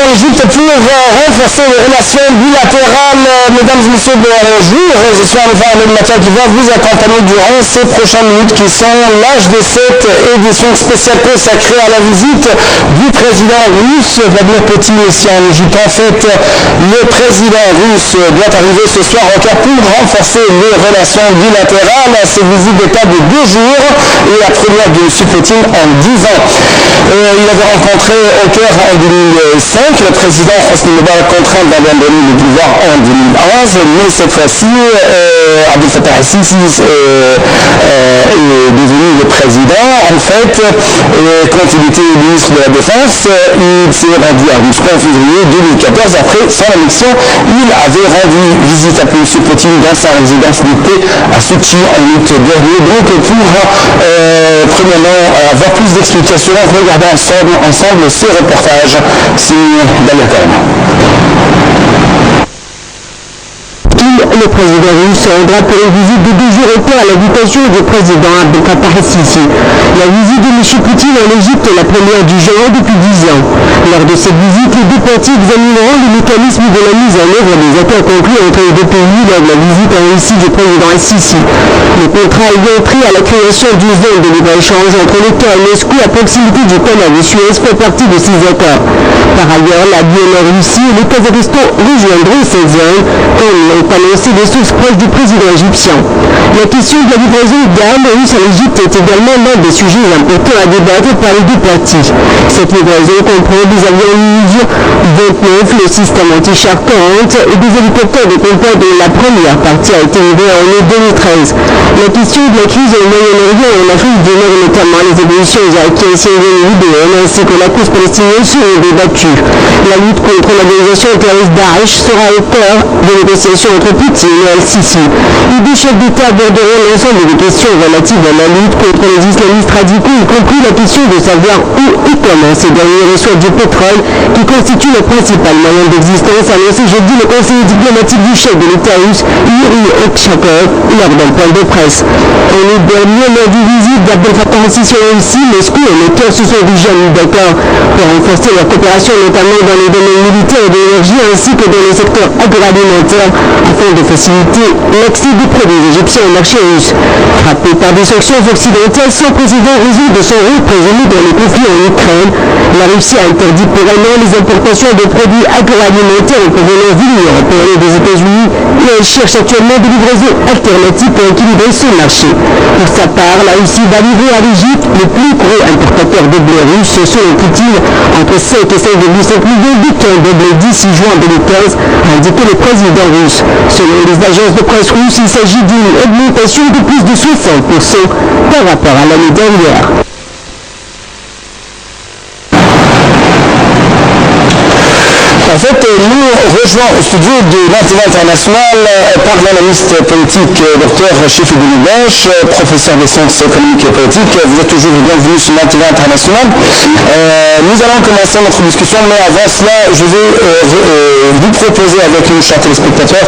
en Égypte pour renforcer les relations bilatérales. Mesdames et messieurs, bonjour. Je suis Ahmed Matia qui va vous accompagner durant ces prochaines minutes qui sont l'âge de cette édition spéciale consacrée à la visite du président russe Vladimir Poutine ici en Égypte. En fait, le président russe doit arriver ce soir au Caire pour renforcer les relations bilatérales. Cette visite d'État de 2 jours et la première de M. Poutine en 10 ans. Il avait rencontré au Caire en 2005 le président Hosni Moubarak contraint d'abandonner le pouvoir en 2011, mais cette fois-ci, Abdel Fattah al-Sisi est devenu le président. En fait, quand il était ministre de la Défense, il s'est rendu à Moscou en février 2014. Après son élection, il avait rendu visite à M. Poutine dans sa résidence d'été à Sochi en août dernier. Donc, pour premièrement avoir plus d'explications, regardons ensemble ce reportage. C'est Dalia Karama. Le président russe se rendra pour une visite de 2 jours au Caire à l'invitation du président Abdel Fattah al-Sisi. La visite de M. Poutine en Égypte est la première du genre depuis 10 ans. Lors de cette visite, les deux parties examineront le mécanisme de la mise en œuvre des accords conclus entre les deux pays lors de la visite en Russie du président al-Sisi. Le contrat ayant pris à la création d'une zone de libre-échange entre le Caire et Moscou à proximité du canal de Suez fait partie de ces accords. Par ailleurs, la Biélorussie et le Kazakhstan rejoindront cette zone, comme l'ont annoncé des sources proches du président égyptien. La question de la livraison d'armes russes à l'Égypte est également l'un des sujets importants à débattre par les deux parties. Cette livraison comprend des avions MiG-29, le système anti-char 40 et des hélicoptères de combat dont la première partie a été livrée en mai 2013. La question de la crise au Moyen-Orient et en Afrique du Nord, notamment les évolutions irakiennes, syriennes, libyennes ainsi que la cause palestinienne seront débattues. La lutte contre l'organisation terroriste Daesh sera au cœur des négociations entre Poutine et al-Sisi. Les deux chefs d'État aborderont l'ensemble des questions relatives à la lutte contre les islamistes radicaux, y compris la question de savoir où et comment ces derniers reçoivent du pétrole, qui constitue le principal moyen d'existence, a annoncé jeudi le conseiller diplomatique du chef de l'État russe, Yuri Okshakov, lors d'un point de presse. En août dernier, lors d'une visite d'Abdel Fattah al-Sisi en Russie, Moscou et le Caire se sont déjà mis d'accord pour renforcer leur coopération, notamment dans les domaines militaires et de l'énergie, ainsi que dans le secteur agroalimentaire, afin de faciliter l'accès des produits égyptiens au marché russe. Frappé par des sanctions occidentales, son président résout de son rôle présumé dans le conflit en Ukraine. La Russie a interdit pour un an les importations de produits agroalimentaires en provenance de l'Union européenne et des États-Unis et elle cherche actuellement des livraisons alternatives pour équilibrer son marché. Pour sa part, la Russie va livrer à l'Égypte le plus gros importateur de blé russe, selon Poutine, entre 7 et 5,5 millions de tonnes de blé d'ici juin 2015, a indiqué le président russe. Selon les agences de presse russes, il s'agit d'une augmentation de plus de 60% par rapport à l'année dernière. En fait, nous rejoint au studio de l'Internet international par l'analyste politique Dr Chefik Bouloubache, professeur des sciences économiques et politiques. Vous êtes toujours bienvenue sur l'Internet international. Nous allons commencer notre discussion, mais avant cela, je vais vous proposer avec nous, chers téléspectateurs,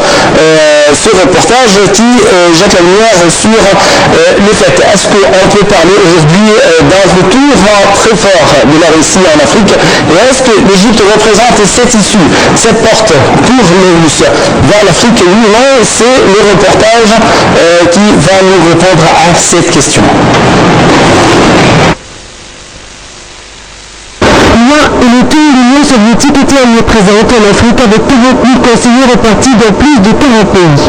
ce reportage qui jette la lumière sur le fait. Est-ce qu'on peut parler aujourd'hui d'un retour très fort de la Russie en Afrique et est-ce que l'Égypte représente cette issue, cette porte pour les Russes vers l'Afrique? Oui ou non? C'est le reportage qui va nous répondre à cette question. L'Union soviétique était omniprésente en Afrique avec 40 000 conseillers répartis dans plus de 40 pays.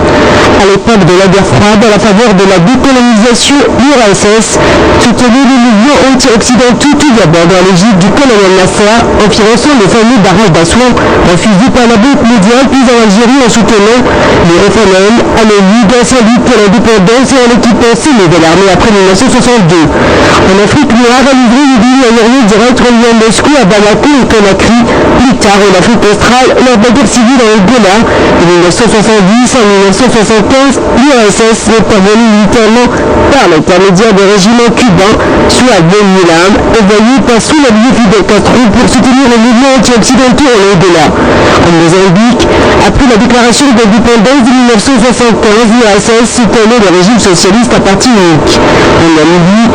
À l'époque de la guerre froide, à la faveur de la décolonisation, l'URSS soutenait les mouvements anti-occidentaux tout d'abord dans l'Égypte du colonel Nasser en finançant le fameux barrage d'Assouan refusé par la Banque mondiale, puis en Algérie en soutenant les référendums à l'ONU dans sa lutte pour l'indépendance et en équipant ses nouvelles armées après 1962. En Afrique noire, a livré une ligne aérienne directe reliant Moscou à Bamako et Conakry. Plus tard, en Afrique australe, lors de la guerre civile en Angola, de 1970 à 1975, l'URSS est parvenue militairement par l'intermédiaire des régiments cubains, soit Benilam, envoyé par sous-lieutenant Fidel Castro pour soutenir les mouvements anti-occidentaux en Angola. En Mozambique, après la déclaration d'indépendance de 1975, l'URSS soutenait le régime socialiste à parti unique. En Namibie,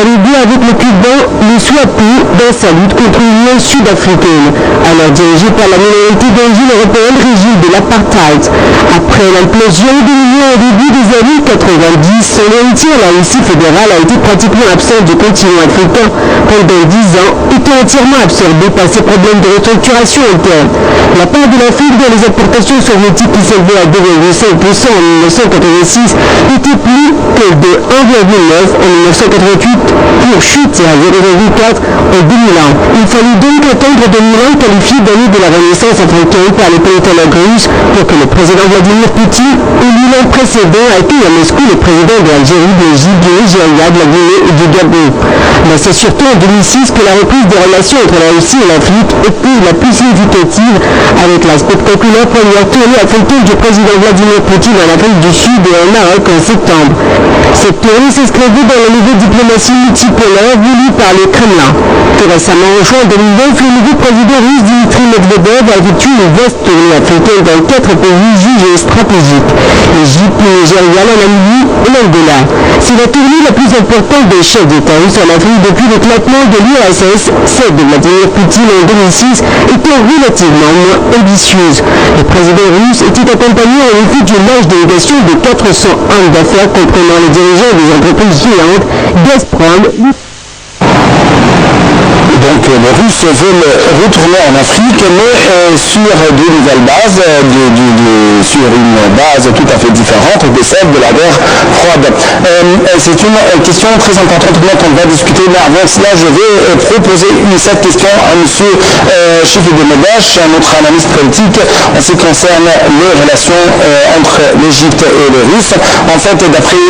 elle aidait avec le Cubain le SWAPO dans sa lutte contre une l'Union sud-africaine, alors dirigée par la minorité d'origine européenne régie de l'apartheid. Après l'implosion de l'Union au début des années 90, son héritier, la Russie fédérale, a été pratiquement absente du continent africain pendant 10 ans, étant entièrement absorbé par ses problèmes de restructuration interne. La part de l'Afrique dans les importations soviétiques qui s'élevait à 2,5% en 1986 était plus que de 1,9 en 1988 pour chuter à 0,4 en 2001. Il fallut donc attendre 2001 qualifié d'année de la Renaissance africaine par les politologues russes pour que le président Vladimir Poutine, élu l'an précédent, accueille à Moscou le président de l'Algérie, de l'Égypte, du Nigeria, de la Guinée et du Gabon. Mais c'est surtout en 2006 que la reprise des relations entre la Russie et l'Afrique était la plus significative, avec la spectaculaire première tournée africaine du président Vladimir Poutine en Afrique du Sud et au Maroc en septembre. Cette tournée s'inscrivait dans la nouvelle diplomatie multipolaire voulue par le Kremlin. Tout récemment, en juin 2009, le nouveau président russe Dmitry Medvedev a effectué une vaste tournée africaine dans 4 pays jugés stratégiques: l'Égypte, le Nigeria, la Namibie et l'Angola. C'est la tournée la plus importante des chefs d'État russes en Afrique depuis l'éclatement de l'URSS. Celle de Vladimir Poutine en 2006 était relativement moins ambitieuse. Le président russe était accompagné en effet d'une large délégation de 400 hommes d'affaires comprenant les dirigeants des entreprises géantes Gazprom. Donc les Russes veulent retourner en Afrique, mais sur de nouvelles bases, sur une base tout à fait différente de celle de la guerre froide. C'est une question très importante qu'on va discuter, mais avant cela, je vais proposer cette question à M. Chif de Medache, notre analyste politique, en ce qui concerne les relations entre l'Égypte et les Russes. En fait, d'après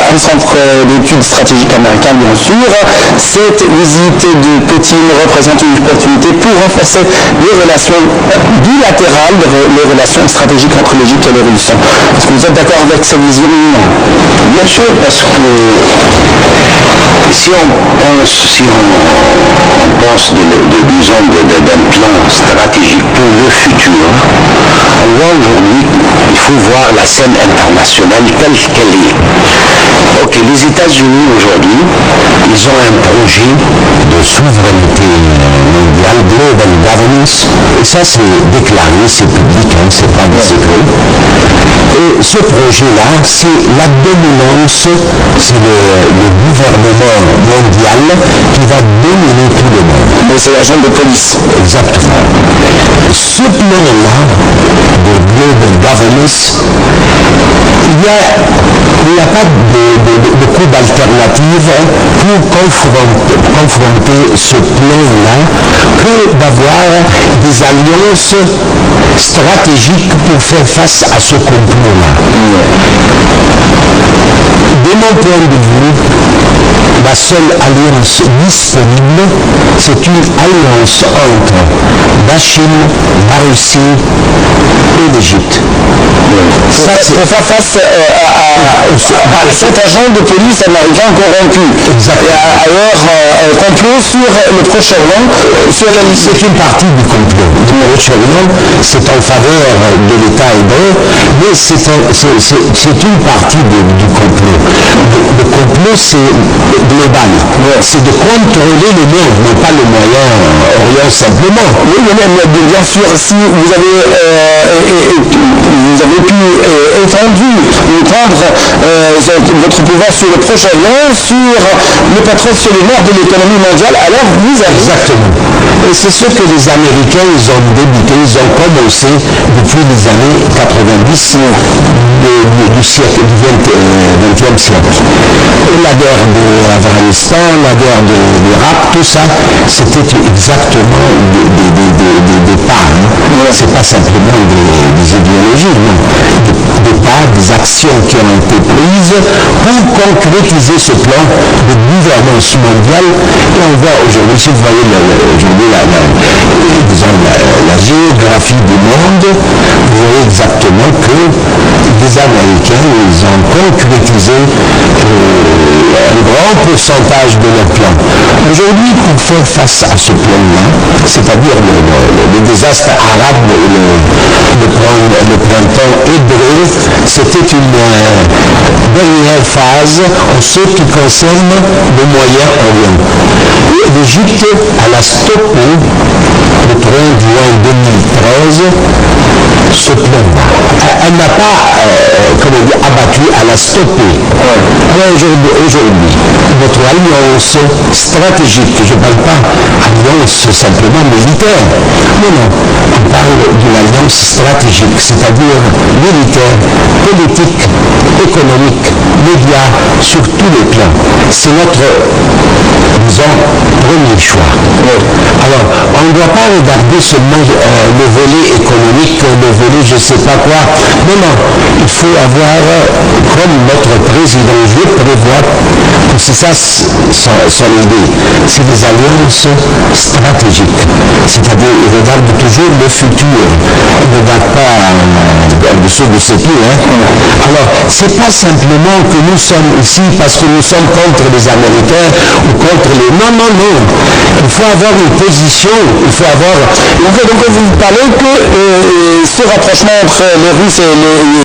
un centre d'études stratégiques américain, bien sûr, cette visite de Poutine représente une opportunité pour renforcer les relations bilatérales, les relations stratégiques entre l'Égypte et les Russes. Est-ce que vous êtes d'accord avec cette vision? Bien sûr, parce que si on pense disons d'un plan stratégique pour le futur, on voit aujourd'hui, il faut voir la scène internationale telle qu'elle est. Ok, les États-Unis aujourd'hui, ils ont un projet de souveraineté mondiale, global governance, et ça c'est déclaré, c'est public, hein, c'est pas des secrets. Et ce projet-là, c'est la dominance, c'est le gouvernement mondial qui va dominer tout le monde. Mais c'est l'agent de police. Exactement. Ce plan-là de global governance, il n'y a pas beaucoup d'alternatives pour confronter ce plan-là que d'avoir des alliances stratégiques pour faire face à ce complot-là. De mon point de vue, la seule alliance disponible, c'est une alliance entre la Chine, la Russie et l'Égypte. Pour faire face à cet agent de police américain corrompu. Exactement. Alors, complot sur le Proche-Orient, c'est une partie du complot. Le Proche-Orient, c'est en faveur de l'État hébreu, mais c'est une partie du complot. Le complot, c'est global. C'est de contrôler le monde, mais pas le Moyen-Orient simplement. Oui, mais bien sûr, si vous avez pu étendre votre pouvoir sur le Proche-Orient, sur le pétrole, sur le nord de l'économie mondiale, alors vous avez... Exactement. Et c'est ce que les Américains, ils ont débuté, ils ont commencé depuis les années 90 du siècle, du 20e siècle. Et la guerre de l'Afghanistan, la guerre de l'Irak, tout ça, c'était exactement des pas. C'est pas simplement des idéologies, non. Des pas, des actions qui ont été prises pour concrétiser ce plan de gouvernance mondiale. Et on voit aujourd'hui, si vous voyez aujourd'hui la géographie du monde, vous voyez exactement qu'il y les Américains, ils ont concrétisé un grand pourcentage de leur plan. Aujourd'hui, pour faire face à ce plan-là, c'est-à-dire le désastre arabe, le printemps hébreu, c'était une dernière phase en ce qui concerne le Moyen-Orient. L'Égypte, elle a stoppé le 30 juin 2013 ce plan-là. Elle n'a pas abattu, elle a stoppé. Alors aujourd'hui, notre alliance stratégique, je ne parle pas alliance simplement militaire, non, on parle d'une alliance stratégique, c'est-à-dire militaire, politique, économique, médias, sur tous les plans. C'est notre, disons, premier choix. Alors, on ne doit pas regarder seulement le volet économique, le volet je ne sais pas quoi. Non, il faut avoir, comme notre président, je prévois que c'est ça son idée, c'est des alliances stratégiques. C'est-à-dire, il regarde toujours le futur. Il ne regarde pas en dessous de ses pieds. Alors, c'est pas simplement que nous sommes ici parce que nous sommes contre les Américains ou contre les... Non. Il faut avoir une position, il faut avoir... Donc vous parlez que ce rapprochement entre les Russes et les